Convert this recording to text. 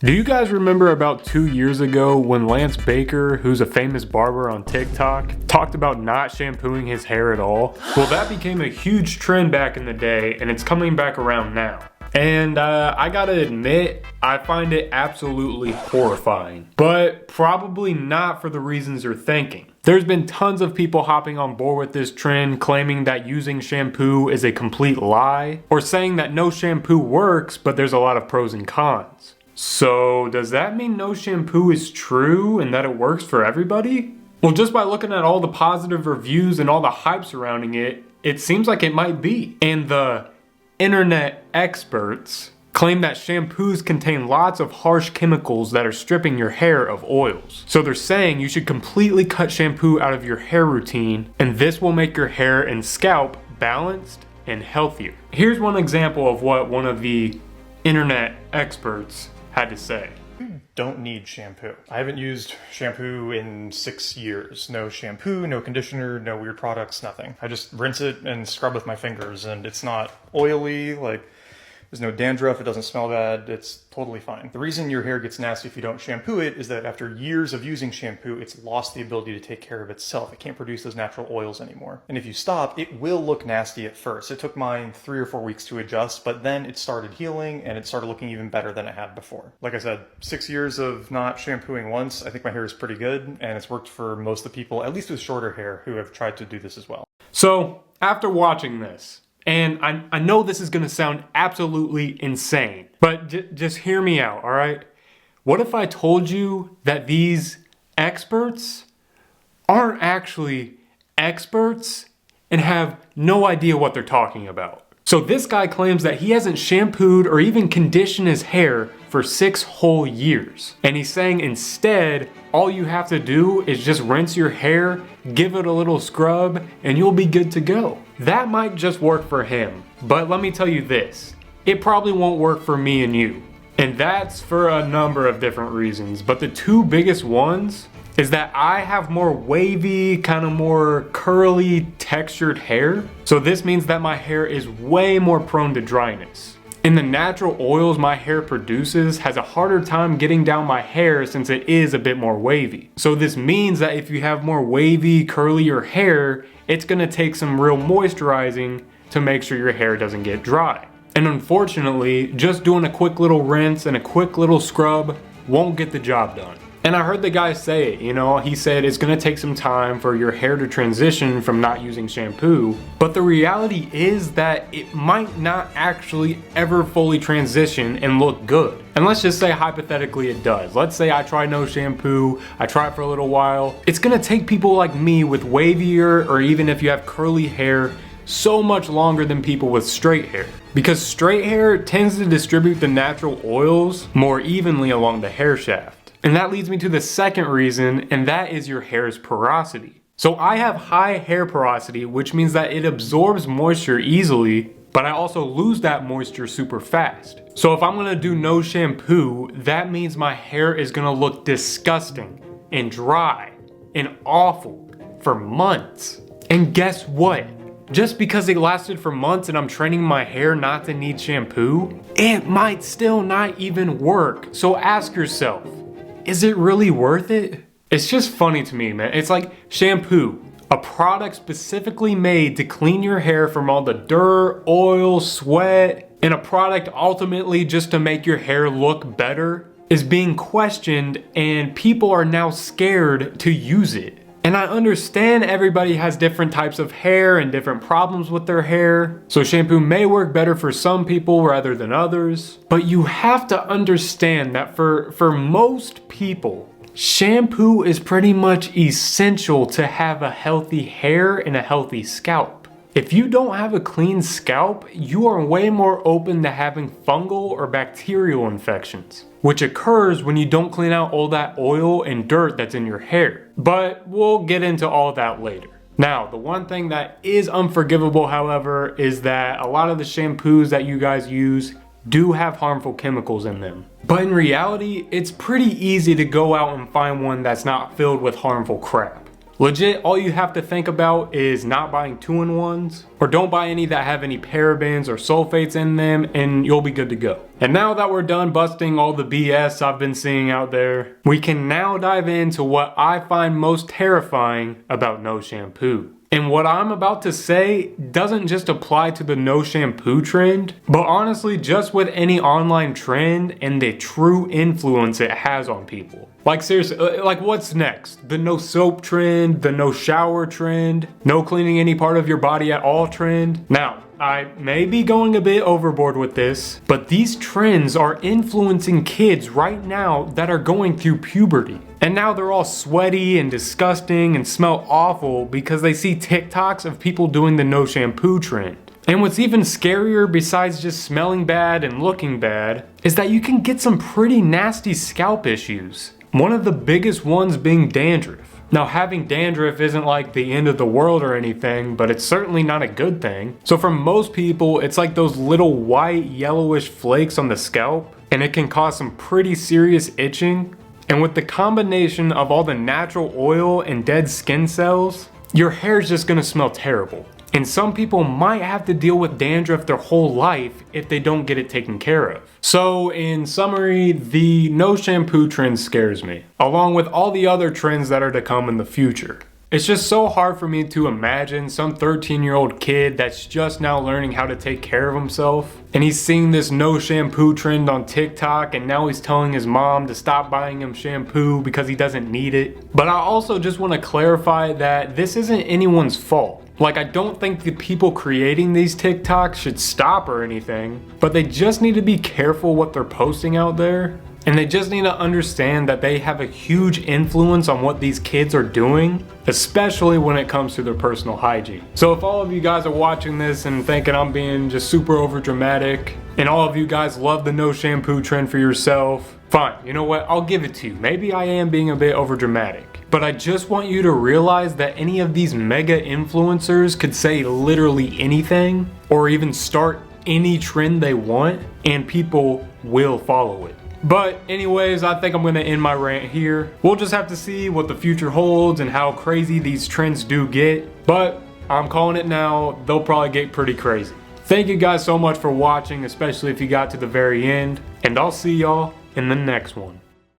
Do you guys remember about 2 years ago when Lance Baker, who's a famous barber on TikTok, talked about not shampooing his hair at all? Well, that became a huge trend back in the day, and it's coming back around now. And I gotta admit, I find it absolutely horrifying, but probably not for the reasons you're thinking. There's been tons of people hopping on board with this trend, claiming that using shampoo is a complete lie, or saying that no shampoo works, but there's a lot of pros and cons. So does that mean no shampoo is true and that it works for everybody? Well, just by looking at all the positive reviews and all the hype surrounding it, it seems like it might be. And the internet experts claim that shampoos contain lots of harsh chemicals that are stripping your hair of oils. So they're saying you should completely cut shampoo out of your hair routine, and this will make your hair and scalp balanced and healthier. Here's one example of what one of the internet experts had to say. You don't need shampoo. I haven't used shampoo in 6 years. No shampoo, no conditioner, no weird products, nothing. I just rinse it and scrub with my fingers, and it's not oily, like there's no dandruff, it doesn't smell bad, it's totally fine. The reason your hair gets nasty if you don't shampoo it is that after years of using shampoo, it's lost the ability to take care of itself. It can't produce those natural oils anymore. And if you stop, it will look nasty at first. It took mine 3 or 4 weeks to adjust, but then it started healing and it started looking even better than it had before. Like I said, 6 years of not shampooing once, I think my hair is pretty good, and it's worked for most of the people, at least with shorter hair, who have tried to do this as well. So after watching this, and I know this is gonna sound absolutely insane, but just hear me out, all right? What if I told you that these experts aren't actually experts and have no idea what they're talking about? So this guy claims that he hasn't shampooed or even conditioned his hair for 6 whole years. And he's saying instead, all you have to do is just rinse your hair, give it a little scrub, and you'll be good to go. That might just work for him, but let me tell you this, it probably won't work for me and you. And that's for a number of different reasons, but the 2 biggest ones is that I have more wavy, kind of more curly textured hair. So this means that my hair is way more prone to dryness. And the natural oils my hair produces has a harder time getting down my hair since it is a bit more wavy. So this means that if you have more wavy, curlier hair, it's gonna take some real moisturizing to make sure your hair doesn't get dry. And unfortunately, just doing a quick little rinse and a quick little scrub won't get the job done. And I heard the guy say it, he said it's gonna take some time for your hair to transition from not using shampoo, but the reality is that it might not actually ever fully transition and look good. And let's just say hypothetically it does. Let's say I try no shampoo, I try it for a little while. It's gonna take people like me with wavier, or even if you have curly hair, so much longer than people with straight hair. Because straight hair tends to distribute the natural oils more evenly along the hair shaft. And that leads me to the second reason, and that is your hair's porosity. So I have high hair porosity, which means that it absorbs moisture easily, but I also lose that moisture super fast. So if I'm gonna do no shampoo, that means my hair is gonna look disgusting and dry and awful for months. And guess what? Just because it lasted for months and I'm training my hair not to need shampoo, it might still not even work. So ask yourself, is it really worth it? It's just funny to me, man. It's like shampoo, a product specifically made to clean your hair from all the dirt, oil, sweat, and a product ultimately just to make your hair look better is being questioned, and people are now scared to use it. And I understand everybody has different types of hair and different problems with their hair, so shampoo may work better for some people rather than others. But you have to understand that for most people, shampoo is pretty much essential to have a healthy hair and a healthy scalp. If you don't have a clean scalp, you are way more open to having fungal or bacterial infections, which occurs when you don't clean out all that oil and dirt that's in your hair. But we'll get into all that later. Now, the one thing that is unforgivable, however, is that a lot of the shampoos that you guys use do have harmful chemicals in them. But in reality, it's pretty easy to go out and find one that's not filled with harmful crap. Legit, all you have to think about is not buying 2-in-1s, or don't buy any that have any parabens or sulfates in them, and you'll be good to go. And now that we're done busting all the BS I've been seeing out there, we can now dive into what I find most terrifying about no shampoo. And what I'm about to say doesn't just apply to the no shampoo trend, but honestly just with any online trend and the true influence it has on people. Like seriously, like what's next? The no soap trend, the no shower trend, no cleaning any part of your body at all trend? Now, I may be going a bit overboard with this, but these trends are influencing kids right now that are going through puberty. And now they're all sweaty and disgusting and smell awful because they see TikToks of people doing the no shampoo trend. And what's even scarier besides just smelling bad and looking bad is that you can get some pretty nasty scalp issues. One of the biggest ones being dandruff. Now, having dandruff isn't like the end of the world or anything, but it's certainly not a good thing. So for most people, it's like those little white yellowish flakes on the scalp, and it can cause some pretty serious itching. And with the combination of all the natural oil and dead skin cells, your hair's just gonna smell terrible. And some people might have to deal with dandruff their whole life if they don't get it taken care of. So in summary, the no shampoo trend scares me, along with all the other trends that are to come in the future. It's just so hard for me to imagine some 13-year-old kid that's just now learning how to take care of himself, and he's seeing this no shampoo trend on TikTok, and now he's telling his mom to stop buying him shampoo because he doesn't need it. But I also just want to clarify that this isn't anyone's fault. Like, I don't think the people creating these TikToks should stop or anything, but they just need to be careful what they're posting out there. And they just need to understand that they have a huge influence on what these kids are doing, especially when it comes to their personal hygiene. So if all of you guys are watching this and thinking I'm being just super over dramatic, and all of you guys love the no shampoo trend for yourself, fine, you know what, I'll give it to you. Maybe I am being a bit over dramatic. But I just want you to realize that any of these mega influencers could say literally anything, or even start any trend they want, and people will follow it. But anyways, I think I'm gonna end my rant here. We'll just have to see what the future holds and how crazy these trends do get. But I'm calling it now, they'll probably get pretty crazy. Thank you guys so much for watching, especially if you got to the very end. And I'll see y'all in the next one.